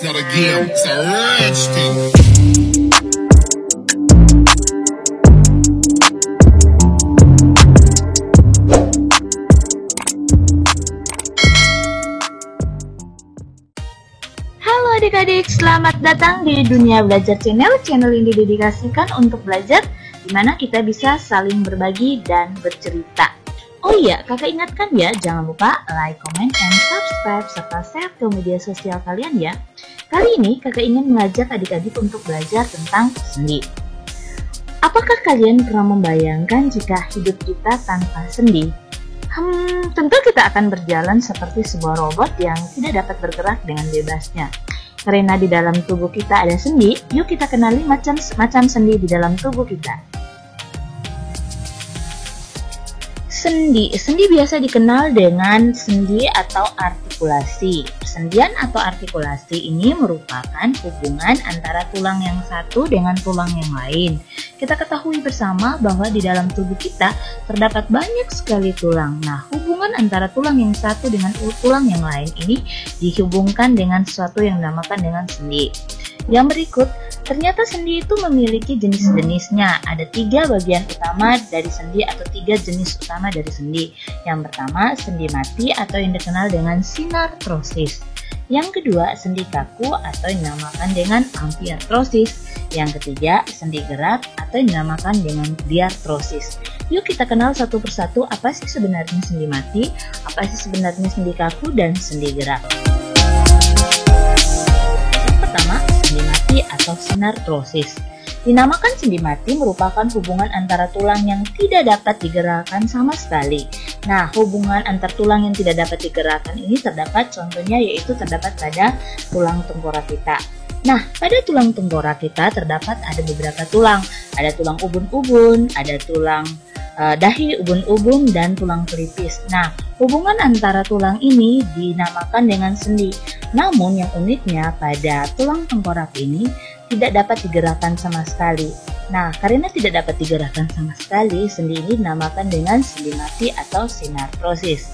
It's not a game, it's a rich thing. Halo adik-adik, selamat datang di Dunia Belajar Channel yang didedikasikan untuk belajar, di mana kita bisa saling berbagi dan bercerita. Oh iya, kakak ingatkan ya, jangan lupa like, comment, and subscribe, serta share ke media sosial kalian ya. Kali ini kakak ingin mengajak adik-adik untuk belajar tentang sendi. Apakah kalian pernah membayangkan jika hidup kita tanpa sendi? Tentu kita akan berjalan seperti sebuah robot yang tidak dapat bergerak dengan bebasnya. Karena di dalam tubuh kita ada sendi, yuk kita kenali macam-macam sendi di dalam tubuh kita. Sendi biasa dikenal dengan sendi atau artikulasi. Persendian atau artikulasi ini merupakan hubungan antara tulang yang satu dengan tulang yang lain. Kita ketahui bersama bahwa di dalam tubuh kita terdapat banyak sekali tulang. Nah, hubungan antara tulang yang satu dengan tulang yang lain ini dihubungkan dengan sesuatu yang dinamakan dengan sendi. Yang berikut, ternyata sendi itu memiliki jenis-jenisnya. Ada 3 bagian utama dari sendi atau 3 jenis utama dari sendi. Yang pertama, sendi mati atau yang dikenal dengan sinartrosis. Yang kedua, sendi kaku atau yang dinamakan dengan amfiartrosis. Yang ketiga, sendi gerak atau yang dinamakan dengan diartrosis. Yuk kita kenal satu persatu apa sih sebenarnya sendi mati, apa sih sebenarnya sendi kaku, dan sendi gerak. Yang pertama, sendi mati atau sinartrosis. Dinamakan sendi mati merupakan hubungan antara tulang yang tidak dapat digerakkan sama sekali. Nah, hubungan antar tulang yang tidak dapat digerakkan ini terdapat contohnya yaitu terdapat pada tulang tengkorak kita. Nah, pada tulang tengkorak kita terdapat ada beberapa tulang. Ada tulang ubun-ubun, ada tulang dahi ubun-ubun, dan tulang pelipis. Nah, hubungan antara tulang ini dinamakan dengan sendi. Namun yang uniknya pada tulang tengkorak ini tidak dapat digerakkan sama sekali. Nah, karena tidak dapat digerakkan sama sekali, sendi ini dinamakan dengan sendi mati atau sinartrosis.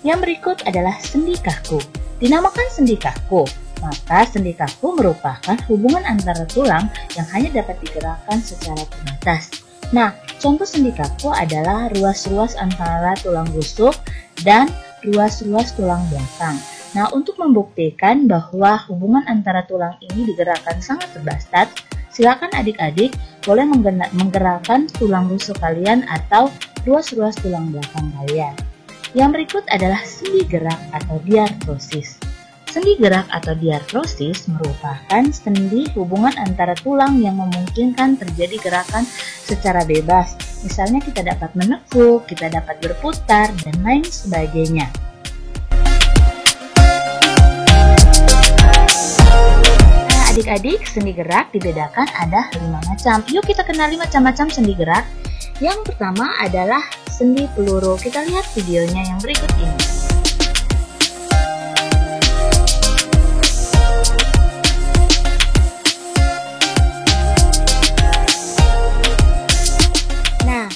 Yang berikut adalah sendi kaku. Dinamakan sendi kaku, maka sendi kaku merupakan hubungan antara tulang yang hanya dapat digerakkan secara terbatas. Nah, contoh sendi kaku adalah ruas-ruas antara tulang rusuk dan ruas-ruas tulang belakang. Nah, untuk membuktikan bahwa hubungan antara tulang ini digerakkan sangat terbatas, silakan adik-adik boleh menggerakkan tulang rusuk kalian atau ruas-ruas tulang belakang kalian. Yang berikut adalah sendi gerak atau diartrosis. Sendi gerak atau diartrosis merupakan sendi hubungan antara tulang yang memungkinkan terjadi gerakan secara bebas. Misalnya kita dapat menekuk, kita dapat berputar, dan lain sebagainya. Adik-adik, sendi gerak dibedakan ada 5 macam. Yuk kita kenali macam-macam sendi gerak. Yang pertama adalah sendi peluru. Kita lihat videonya yang berikut ini. Nah,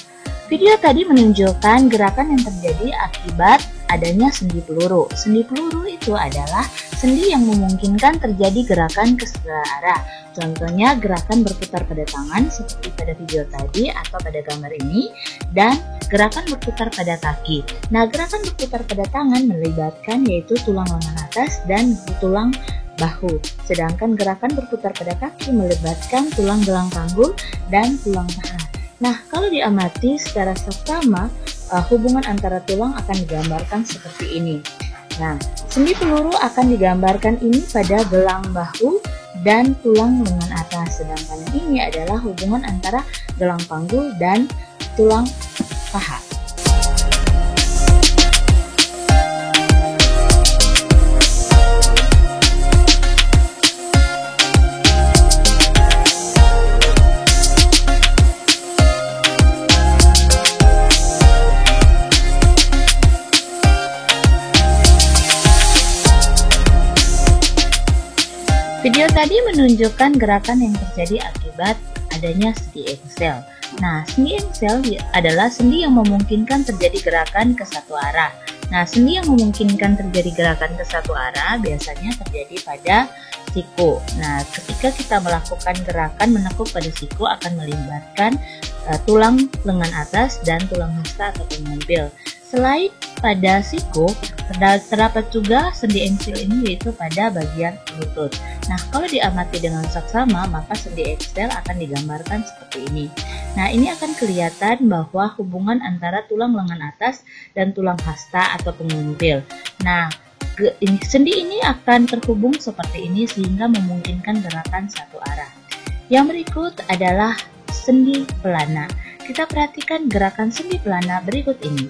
video tadi menunjukkan gerakan yang terjadi akibat adanya sendi peluru. Sendi peluru itu adalah sendi yang memungkinkan terjadi gerakan ke segala arah. Contohnya gerakan berputar pada tangan seperti pada video tadi atau pada gambar ini, dan gerakan berputar pada kaki. Nah, gerakan berputar pada tangan melibatkan yaitu tulang lengan atas dan tulang bahu. Sedangkan gerakan berputar pada kaki melibatkan tulang gelang panggul dan tulang paha. Nah, kalau diamati secara seksama, hubungan antara tulang akan digambarkan seperti ini. Nah, sendi peluru akan digambarkan ini pada gelang bahu dan tulang lengan atas. Sedangkan ini adalah hubungan antara gelang panggul dan tulang paha. Video tadi menunjukkan gerakan yang terjadi akibat adanya sendi engsel. Nah, sendi engsel adalah sendi yang memungkinkan terjadi gerakan ke satu arah. Nah, sendi yang memungkinkan terjadi gerakan ke satu arah biasanya terjadi pada siku. Nah, ketika kita melakukan gerakan menekuk pada siku akan melibatkan tulang lengan atas dan tulang hasta atau pengumpil. Selain pada siku, terdapat juga sendi eksil ini yaitu pada bagian lutut. Nah, kalau diamati dengan saksama, maka sendi eksil akan digambarkan seperti ini. Nah, ini akan kelihatan bahwa hubungan antara tulang lengan atas dan tulang hasta atau pengumpil. Nah, sendi ini akan terhubung seperti ini sehingga memungkinkan gerakan satu arah. Yang berikut adalah sendi pelana. Kita perhatikan gerakan sendi pelana berikut ini.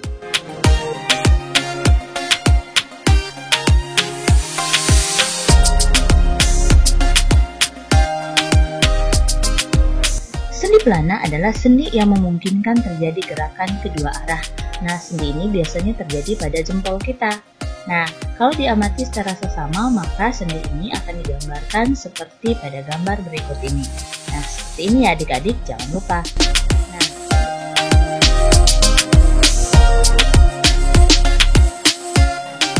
Sendi pelana adalah sendi yang memungkinkan terjadi gerakan kedua arah. Nah, sendi ini biasanya terjadi pada jempol kita. Nah, kalau diamati secara sesama, maka sendi ini akan digambarkan seperti pada gambar berikut ini. Nah, seperti ini ya adik-adik, jangan lupa. Nah,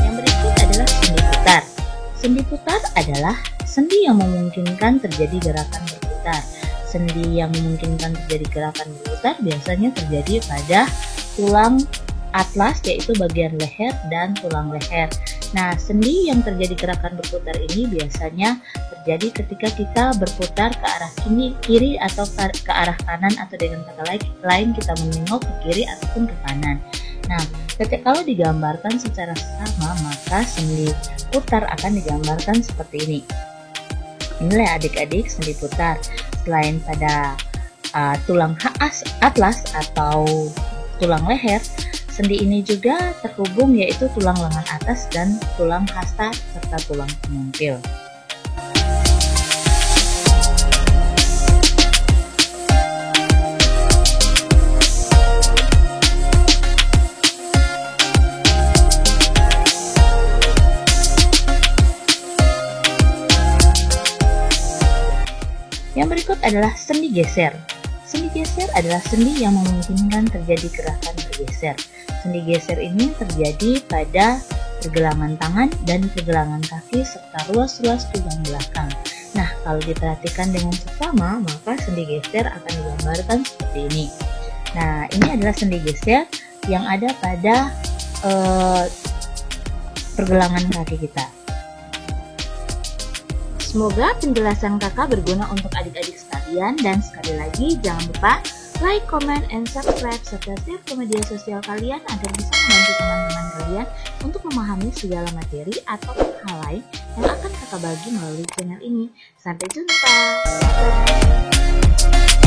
yang berikut adalah sendi putar. Sendi putar adalah sendi yang memungkinkan terjadi gerakan berputar. Sendi yang memungkinkan terjadi gerakan berputar biasanya terjadi pada tulang atlas, yaitu bagian leher dan tulang leher. Nah, sendi yang terjadi gerakan berputar ini biasanya terjadi ketika kita berputar ke arah kiri atau ke arah kanan, atau dengan kata lain kita menengok ke kiri ataupun ke kanan. Nah, kalau digambarkan secara sama, maka sendi putar akan digambarkan seperti ini. Inilah adik-adik sendi putar. Selain pada tulang atlas atau tulang leher, sendi ini juga terhubung yaitu tulang lengan atas dan tulang hasta serta tulang pengumpil. Yang berikut adalah sendi geser. Sendi geser adalah sendi yang memungkinkan terjadi gerakan bergeser. Sendi geser ini terjadi pada pergelangan tangan dan pergelangan kaki serta ruas-ruas tulang belakang. Nah, kalau diperhatikan dengan seksama, maka sendi geser akan digambarkan seperti ini. Nah, ini adalah sendi geser yang ada pada pergelangan kaki kita. Semoga penjelasan kakak berguna untuk adik-adik sekalian, dan sekali lagi jangan lupa like, comment, and subscribe serta share ke media sosial kalian agar bisa membantu teman-teman kalian untuk memahami segala materi atau hal lain yang akan kakak bagi melalui channel ini. Sampai jumpa. Bye.